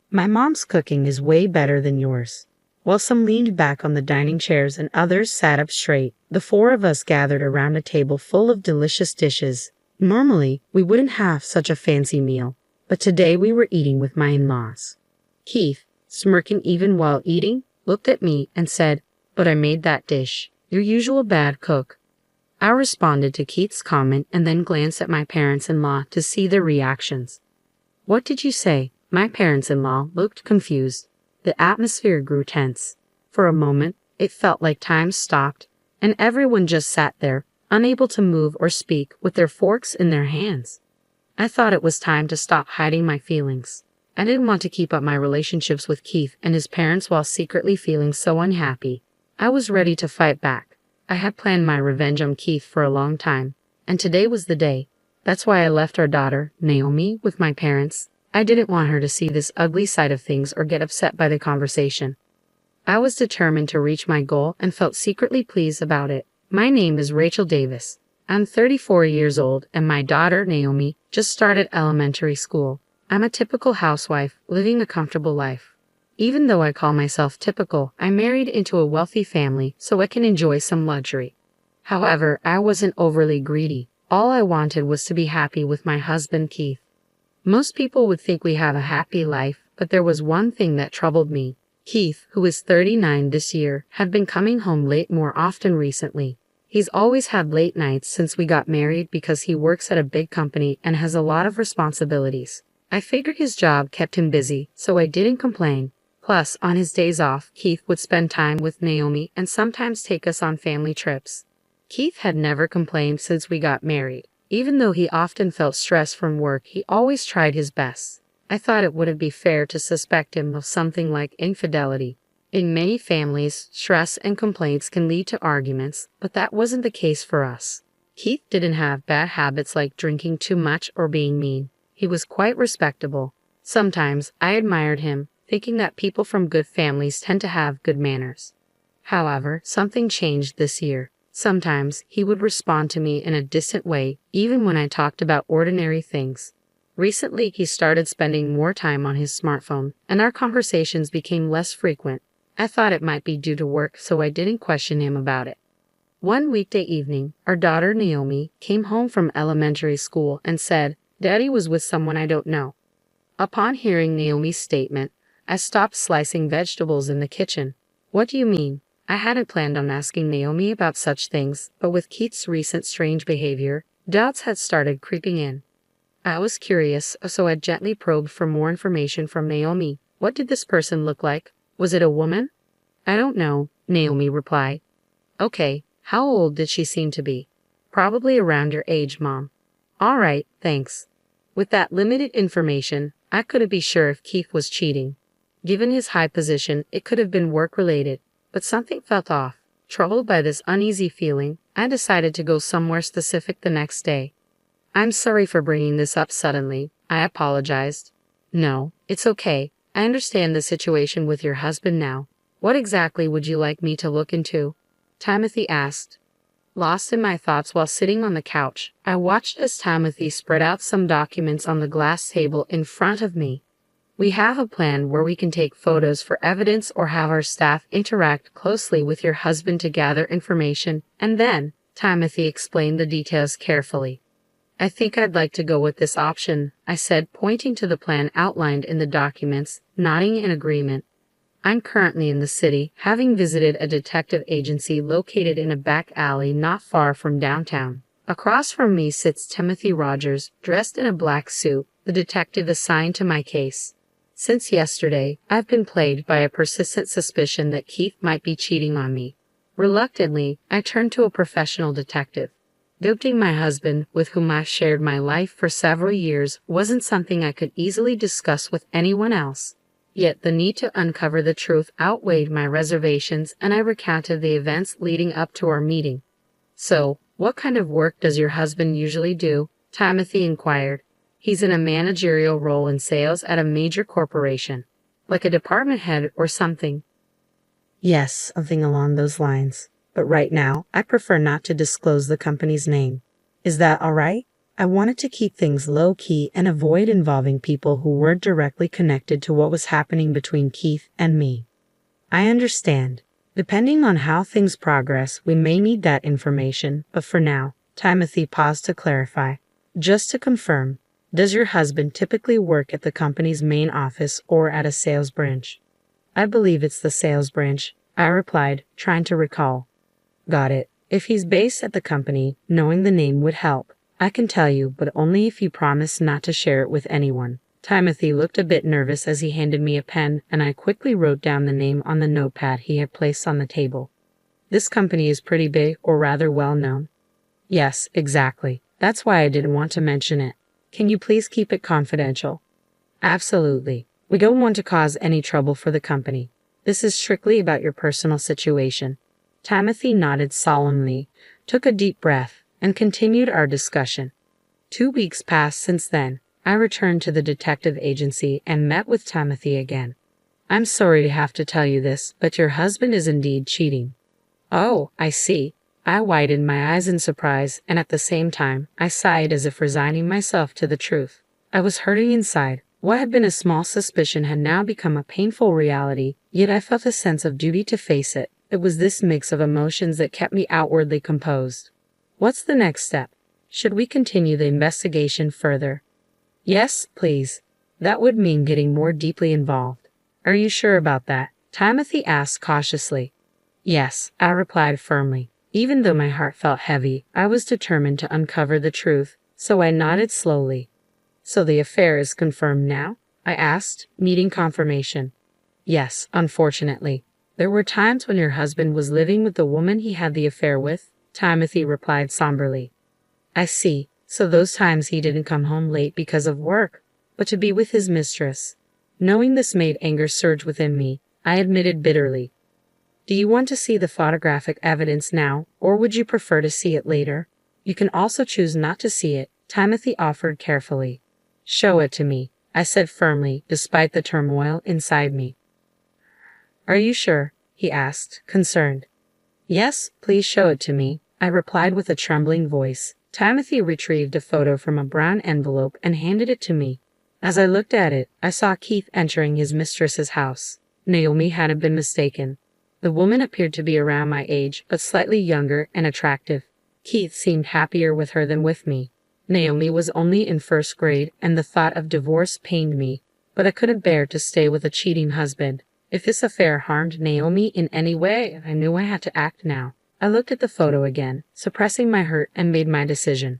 My mom's cooking is way better than yours. While some leaned back on the dining chairs and others sat up straight, the four of us gathered around a table full of delicious dishes. Normally, we wouldn't have such a fancy meal, but today we were eating with my in-laws. Keith, smirking even while eating, looked at me and said, "But I made that dish. Your usual bad cook." I responded to Keith's comment and then glanced at my parents-in-law to see their reactions. "What did you say?" My parents-in-law looked confused. The atmosphere grew tense. For a moment, it felt like time stopped, and everyone just sat there, unable to move or speak with their forks in their hands. I thought it was time to stop hiding my feelings. I didn't want to keep up my relationships with Keith and his parents while secretly feeling so unhappy. I was ready to fight back. I had planned my revenge on Keith for a long time, and today was the day. That's why I left our daughter, Naomi, with my parents. I didn't want her to see this ugly side of things or get upset by the conversation. I was determined to reach my goal and felt secretly pleased about it. My name is Rachel Davis. I'm 34 years old, and my daughter, Naomi, just started elementary school. I'm a typical housewife, living a comfortable life. Even though I call myself typical, I married into a wealthy family so I can enjoy some luxury. However, I wasn't overly greedy. All I wanted was to be happy with my husband, Keith. Most people would think we have a happy life, but there was one thing that troubled me. Keith, who is 39 this year, had been coming home late more often recently. He's always had late nights since we got married because he works at a big company and has a lot of responsibilities. I figured his job kept him busy, so I didn't complain. Plus, on his days off, Keith would spend time with Naomi and sometimes take us on family trips. Keith had never complained since we got married. Even though he often felt stress from work, he always tried his best. I thought it wouldn't be fair to suspect him of something like infidelity. In many families, stress and complaints can lead to arguments, but that wasn't the case for us. Keith didn't have bad habits like drinking too much or being mean. He was quite respectable. Sometimes I admired him, thinking that people from good families tend to have good manners. However, something changed this year. Sometimes he would respond to me in a distant way, even when I talked about ordinary things. Recently, he started spending more time on his smartphone, and our conversations became less frequent. I thought it might be due to work, so I didn't question him about it. One weekday evening, our daughter Naomi came home from elementary school and said, "Daddy was with someone I don't know." Upon hearing Naomi's statement, I stopped slicing vegetables in the kitchen. "What do you mean?" I hadn't planned on asking Naomi about such things, but with Keith's recent strange behavior, doubts had started creeping in. I was curious, so I gently probed for more information from Naomi. "What did this person look like? Was it a woman?" "I don't know," Naomi replied. "Okay, how old did she seem to be?" "Probably around your age, Mom." "All right, thanks." With that limited information, I couldn't be sure if Keith was cheating. Given his high position, it could have been work-related, but something felt off. Troubled by this uneasy feeling, I decided to go somewhere specific the next day. "I'm sorry for bringing this up suddenly," I apologized. "No, it's okay. I understand the situation with your husband now. What exactly would you like me to look into?" Timothy asked. Lost in my thoughts while sitting on the couch, I watched as Timothy spread out some documents on the glass table in front of me. "We have a plan where we can take photos for evidence or have our staff interact closely with your husband to gather information, and then," Timothy explained the details carefully. "I think I'd like to go with this option," I said, pointing to the plan outlined in the documents, nodding in agreement. "I'm currently in the city, having visited a detective agency located in a back alley not far from downtown. Across from me sits Timothy Rogers, dressed in a black suit, the detective assigned to my case. Since yesterday, I've been plagued by a persistent suspicion that Keith might be cheating on me. Reluctantly, I turned to a professional detective. Ghosting my husband, with whom I've shared my life for several years, wasn't something I could easily discuss with anyone else. Yet the need to uncover the truth outweighed my reservations, and I recounted the events leading up to our meeting. "So, what kind of work does your husband usually do?" Timothy inquired. "He's in a managerial role in sales at a major corporation. Like a department head or something?" "Yes, something along those lines. But right now, I prefer not to disclose the company's name. Is that all right?" I wanted to keep things low-key and avoid involving people who weren't directly connected to what was happening between Keith and me. I understand. Depending on how things progress, we may need that information, but for now, Timothy paused to clarify. Just to confirm, does your husband typically work at the company's main office or at a sales branch? I believe it's the sales branch, I replied, trying to recall. Got it. If he's based at the company, knowing the name would help. I can tell you, but only if you promise not to share it with anyone. Timothy looked a bit nervous as he handed me a pen, and I quickly wrote down the name on the notepad he had placed on the table. This company is pretty big, or rather well known. Yes, exactly. That's why I didn't want to mention it. Can you please keep it confidential? Absolutely. We don't want to cause any trouble for the company. This is strictly about your personal situation. Timothy nodded solemnly, took a deep breath, and continued our discussion. 2 weeks passed since then. I returned to the detective agency and met with Timothy again. I'm sorry to have to tell you this, but your husband is indeed cheating. Oh, I see. I widened my eyes in surprise, and at the same time, I sighed as if resigning myself to the truth. I was hurting inside. What had been a small suspicion had now become a painful reality, yet I felt a sense of duty to face it. It was this mix of emotions that kept me outwardly composed. What's the next step? Should we continue the investigation further? Yes, please. That would mean getting more deeply involved. Are you sure about that? Timothy asked cautiously. Yes, I replied firmly. Even though my heart felt heavy, I was determined to uncover the truth, so I nodded slowly. So the affair is confirmed now? I asked, needing confirmation. Yes, unfortunately. There were times when your husband was living with the woman he had the affair with, Timothy replied somberly. I see. So those times he didn't come home late because of work, but to be with his mistress. Knowing this made anger surge within me, I admitted bitterly. Do you want to see the photographic evidence now, or would you prefer to see it later? You can also choose not to see it, Timothy offered carefully. Show it to me, I said firmly, despite the turmoil inside me. Are you sure? He asked, concerned. Yes, please show it to me, I replied with a trembling voice. Timothy retrieved a photo from a brown envelope and handed it to me. As I looked at it, I saw Keith entering his mistress's house. Naomi hadn't been mistaken. The woman appeared to be around my age, but slightly younger and attractive. Keith seemed happier with her than with me. Naomi was only in first grade, and the thought of divorce pained me, but I couldn't bear to stay with a cheating husband. If this affair harmed Naomi in any way, I knew I had to act now. I looked at the photo again, suppressing my hurt, and made my decision.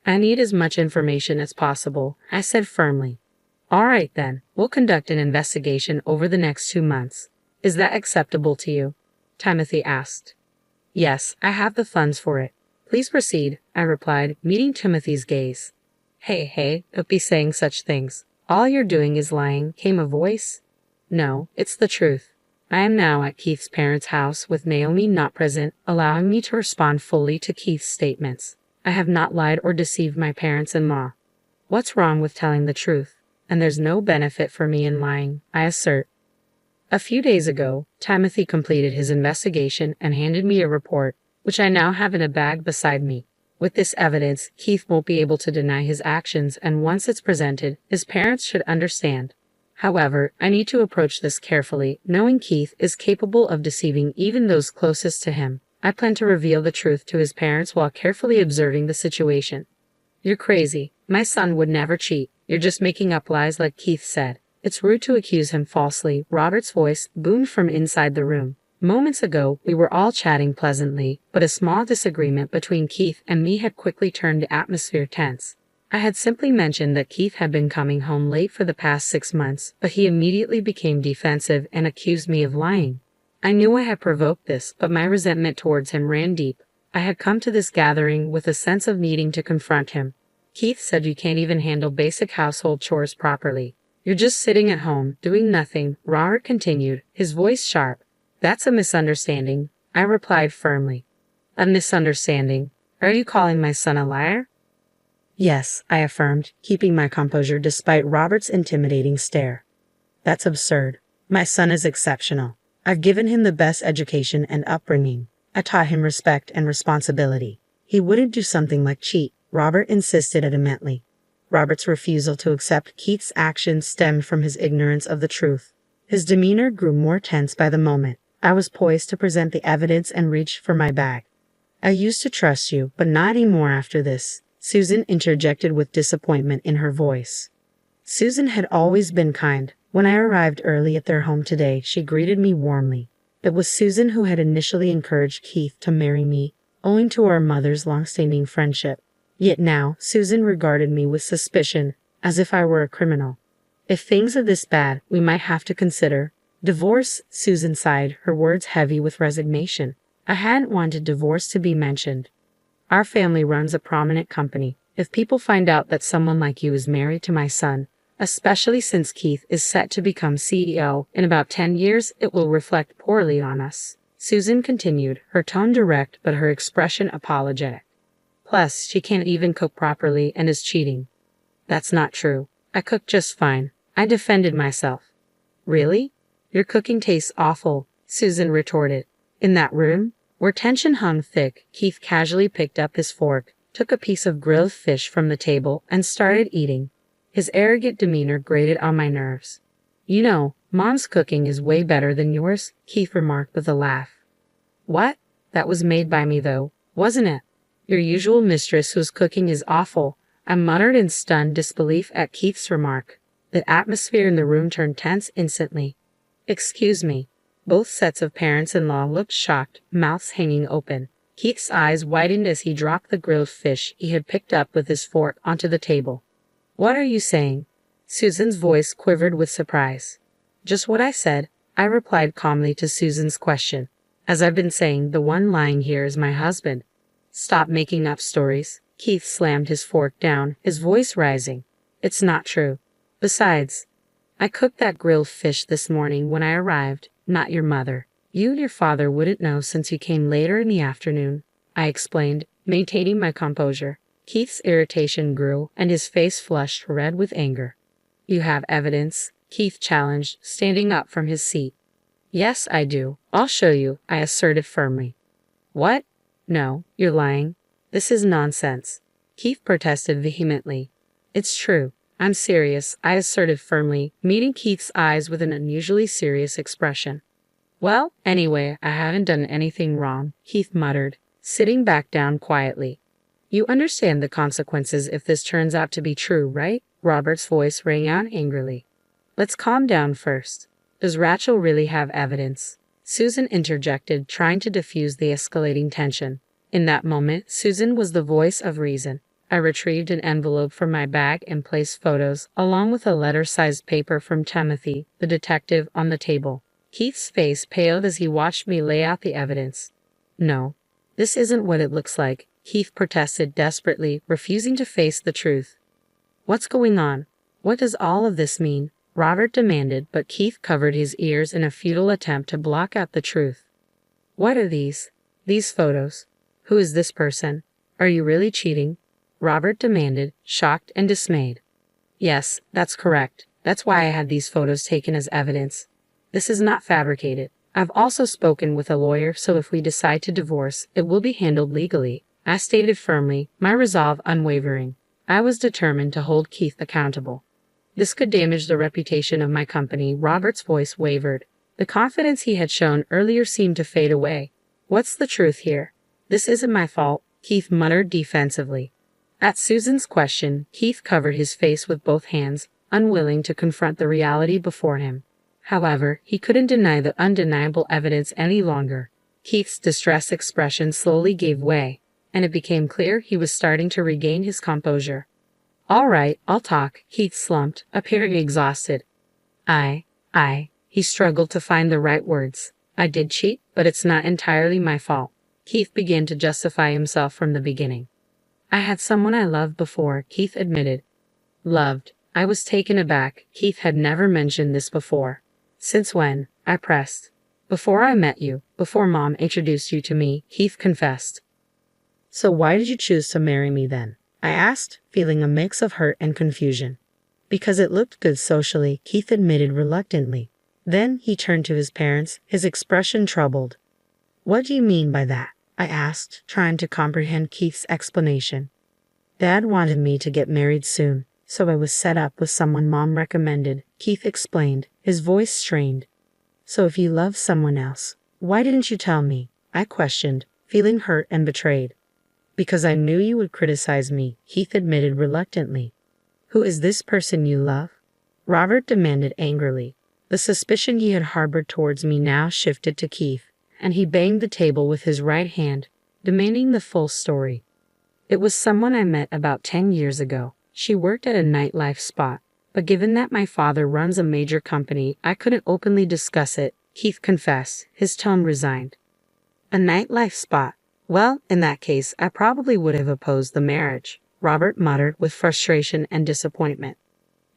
I need as much information as possible, I said firmly. All right then, we'll conduct an investigation over the next 2 months. Is that acceptable to you? Timothy asked. Yes, I have the funds for it. Please proceed, I replied, meeting Timothy's gaze. Hey, don't be saying such things. All you're doing is lying, came a voice. No, it's the truth. I am now at Keith's parents' house with Naomi not present, allowing me to respond fully to Keith's statements. I have not lied or deceived my parents-in-law. What's wrong with telling the truth? And there's no benefit for me in lying, I assert. A few days ago, Timothy completed his investigation and handed me a report, which I now have in a bag beside me. With this evidence, Keith won't be able to deny his actions, and once it's presented, his parents should understand. However, I need to approach this carefully, knowing Keith is capable of deceiving even those closest to him. I plan to reveal the truth to his parents while carefully observing the situation. You're crazy. My son would never cheat. You're just making up lies like Keith said. It's rude to accuse him falsely. Robert's voice boomed from inside the room. Moments ago, we were all chatting pleasantly, but a small disagreement between Keith and me had quickly turned the atmosphere tense. I had simply mentioned that Keith had been coming home late for the past 6 months, but he immediately became defensive and accused me of lying. I knew I had provoked this, but my resentment towards him ran deep. I had come to this gathering with a sense of needing to confront him. Keith said you can't even handle basic household chores properly. You're just sitting at home, doing nothing, Robert continued, his voice sharp. That's a misunderstanding, I replied firmly. A misunderstanding? Are you calling my son a liar? Yes, I affirmed, keeping my composure despite Robert's intimidating stare. That's absurd. My son is exceptional. I've given him the best education and upbringing. I taught him respect and responsibility. He wouldn't do something like cheat. Robert insisted adamantly. Robert's refusal to accept Keith's actions stemmed from his ignorance of the truth. His demeanor grew more tense by the moment. I was poised to present the evidence and reach for my bag. I used to trust you, but not anymore after this, Susan interjected with disappointment in her voice. Susan had always been kind. When I arrived early at their home today, she greeted me warmly. It was Susan who had initially encouraged Keith to marry me, owing to our mother's long-standing friendship. Yet now, Susan regarded me with suspicion, as if I were a criminal. If things are this bad, we might have to consider divorce, Susan sighed, her words heavy with resignation. I hadn't wanted divorce to be mentioned. Our family runs a prominent company. If people find out that someone like you is married to my son, especially since Keith is set to become CEO in about 10 years, it will reflect poorly on us. Susan continued, her tone direct but her expression apologetic. Plus, she can't even cook properly and is cheating. That's not true. I cook just fine. I defended myself. Really? Your cooking tastes awful, Susan retorted. In that room, where tension hung thick, Keith casually picked up his fork, took a piece of grilled fish from the table, and started eating. His arrogant demeanor grated on my nerves. You know, Mom's cooking is way better than yours, Keith remarked with a laugh. What? That was made by me though, wasn't it? Your usual mistress whose cooking is awful, I muttered in stunned disbelief at Keith's remark. The atmosphere in the room turned tense instantly. Excuse me. Both sets of parents-in-law looked shocked, mouths hanging open. Keith's eyes widened as he dropped the grilled fish he had picked up with his fork onto the table. What are you saying? Susan's voice quivered with surprise. Just what I said, I replied calmly to Susan's question. As I've been saying, the one lying here is my husband. Stop making up stories. Keith slammed his fork down, his voice rising. It's not true. Besides, I cooked that grilled fish this morning when I arrived, not your mother. You and your father wouldn't know since you came later in the afternoon, I explained, maintaining my composure. Keith's irritation grew, and his face flushed red with anger. You have evidence? Keith challenged, standing up from his seat. Yes, I do. I'll show you, I asserted firmly. What? No, you're lying. This is nonsense. Keith protested vehemently. It's true. I'm serious, I asserted firmly, meeting Keith's eyes with an unusually serious expression. Well, anyway, I haven't done anything wrong, Keith muttered, sitting back down quietly. You understand the consequences if this turns out to be true, right? Robert's voice rang out angrily. Let's calm down first. Does Rachel really have evidence? Susan interjected, trying to diffuse the escalating tension. In that moment, Susan was the voice of reason. I retrieved an envelope from my bag and placed photos, along with a letter-sized paper from Timothy, the detective, on the table. Keith's face paled as he watched me lay out the evidence. No, this isn't what it looks like, Keith protested desperately, refusing to face the truth. What's going on? What does all of this mean? Robert demanded, but Keith covered his ears in a futile attempt to block out the truth. What are these? These photos. Who is this person? Are you really cheating? Robert demanded, shocked and dismayed. Yes, that's correct. That's why I had these photos taken as evidence. This is not fabricated. I've also spoken with a lawyer, so if we decide to divorce, it will be handled legally, I stated firmly, my resolve unwavering. I was determined to hold Keith accountable. This could damage the reputation of my company. Robert's voice wavered. The confidence he had shown earlier seemed to fade away. What's the truth here? This isn't my fault, Keith muttered defensively. At Susan's question, Keith covered his face with both hands, unwilling to confront the reality before him. However, he couldn't deny the undeniable evidence any longer. Keith's distressed expression slowly gave way, and it became clear he was starting to regain his composure. All right, I'll talk, Keith slumped, appearing exhausted. He struggled to find the right words. I did cheat, but it's not entirely my fault. Keith began to justify himself from the beginning. I had someone I loved before, Keith admitted. Loved. I was taken aback. Keith had never mentioned this before. Since when? I pressed. Before I met you, before Mom introduced you to me, Keith confessed. So why did you choose to marry me then? I asked, feeling a mix of hurt and confusion. Because it looked good socially, Keith admitted reluctantly. Then he turned to his parents, his expression troubled. What do you mean by that? I asked, trying to comprehend Keith's explanation. Dad wanted me to get married soon, so I was set up with someone Mom recommended, Keith explained, his voice strained. So if you love someone else, why didn't you tell me? I questioned, feeling hurt and betrayed. Because I knew you would criticize me, Keith admitted reluctantly. Who is this person you love? Robert demanded angrily. The suspicion he had harbored towards me now shifted to Keith, and he banged the table with his right hand, demanding the full story. It was someone I met about 10 years ago. She worked at a nightlife spot, but given that my father runs a major company, I couldn't openly discuss it, Keith confessed, his tone resigned. A nightlife spot? Well, in that case, I probably would have opposed the marriage, Robert muttered with frustration and disappointment.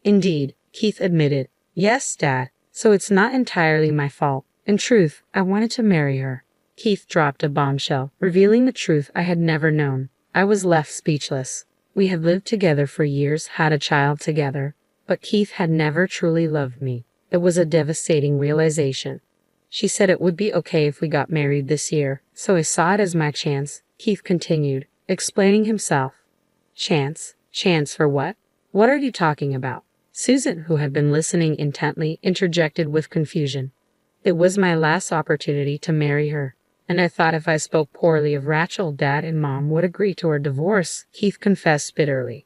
Indeed, Keith admitted. Yes, Dad, so it's not entirely my fault. In truth, I wanted to marry her. Keith dropped a bombshell, revealing the truth I had never known. I was left speechless. We had lived together for years, had a child together, but Keith had never truly loved me. It was a devastating realization. She said it would be okay if we got married this year, so I saw it as my chance, Keith continued, explaining himself. Chance? Chance for what? What are you talking about? Susan, who had been listening intently, interjected with confusion. It was my last opportunity to marry her, and I thought if I spoke poorly of Rachel, Dad and Mom would agree to our divorce, Keith confessed bitterly.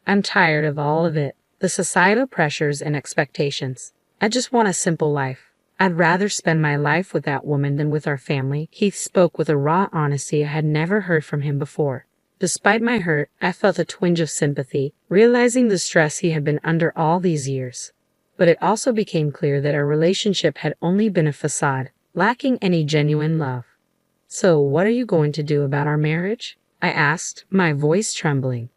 I'm tired of all of it, the societal pressures and expectations. I just want a simple life. I'd rather spend my life with that woman than with our family. Keith spoke with a raw honesty I had never heard from him before. Despite my hurt, I felt a twinge of sympathy, realizing the stress he had been under all these years. But it also became clear that our relationship had only been a facade, lacking any genuine love. So, what are you going to do about our marriage? I asked, my voice trembling.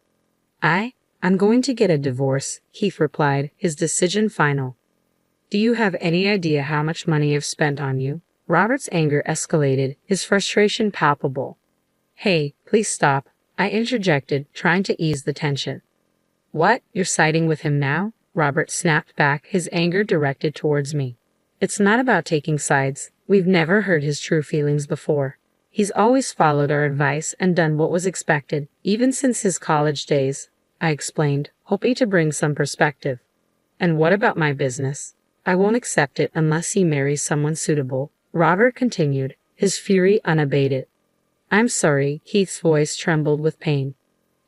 I'm going to get a divorce, Keith replied, his decision final. Do you have any idea how much money I've spent on you? Robert's anger escalated, his frustration palpable. Hey, please stop, I interjected, trying to ease the tension. What, you're siding with him now? Robert snapped back, his anger directed towards me. It's not about taking sides. We've never heard his true feelings before. He's always followed our advice and done what was expected, even since his college days, I explained, hoping to bring some perspective. And what about my business? I won't accept it unless he marries someone suitable, Robert continued, his fury unabated. I'm sorry, Keith's voice trembled with pain.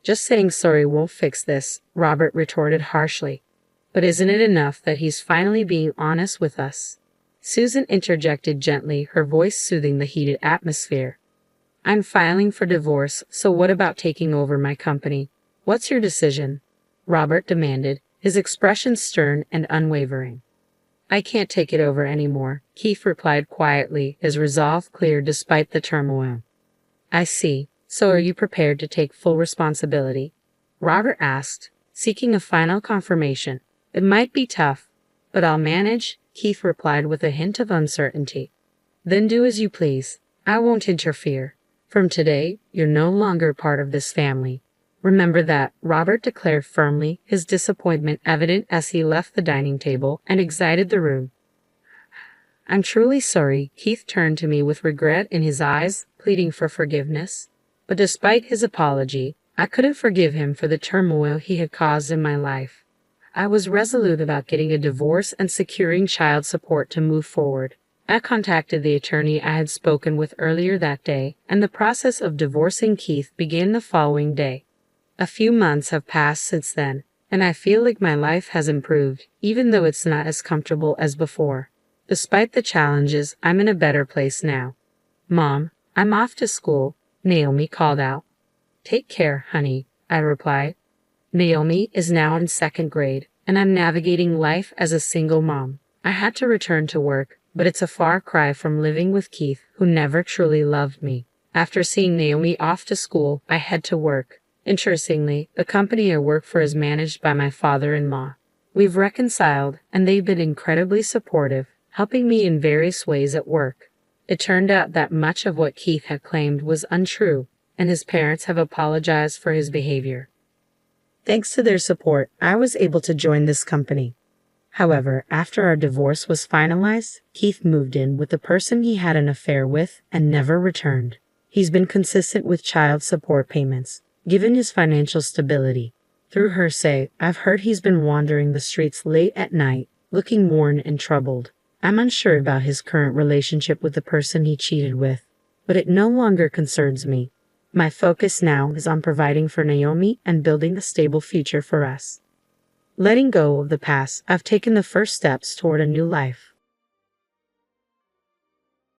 Just saying sorry won't fix this, Robert retorted harshly. But isn't it enough that he's finally being honest with us? Susan interjected gently, her voice soothing the heated atmosphere. I'm filing for divorce, so what about taking over my company? What's your decision? Robert demanded, his expression stern and unwavering. I can't take it over anymore, Keith replied quietly, his resolve clear despite the turmoil. I see. So are you prepared to take full responsibility? Robert asked, seeking a final confirmation. It might be tough, but I'll manage, Keith replied with a hint of uncertainty. Then do as you please. I won't interfere. From today, you're no longer part of this family. Remember that, Robert declared firmly, his disappointment evident as he left the dining table and exited the room. I'm truly sorry, Keith turned to me with regret in his eyes, pleading for forgiveness. But despite his apology, I couldn't forgive him for the turmoil he had caused in my life. I was resolute about getting a divorce and securing child support to move forward. I contacted the attorney I had spoken with earlier that day, and the process of divorcing Keith began the following day. A few months have passed since then, and I feel like my life has improved, even though it's not as comfortable as before. Despite the challenges, I'm in a better place now. Mom, I'm off to school, Naomi called out. Take care, honey, I replied. Naomi is now in 2nd grade, and I'm navigating life as a single mom. I had to return to work, but it's a far cry from living with Keith, who never truly loved me. After seeing Naomi off to school, I head to work. Interestingly, the company I work for is managed by my father-in-law. We've reconciled, and they've been incredibly supportive, helping me in various ways at work. It turned out that much of what Keith had claimed was untrue, and his parents have apologized for his behavior. Thanks to their support, I was able to join this company. However, after our divorce was finalized, Keith moved in with the person he had an affair with and never returned. He's been consistent with child support payments, given his financial stability. Through her say, I've heard he's been wandering the streets late at night, looking worn and troubled. I'm unsure about his current relationship with the person he cheated with, but it no longer concerns me. My focus now is on providing for Naomi and building a stable future for us. Letting go of the past, I've taken the first steps toward a new life.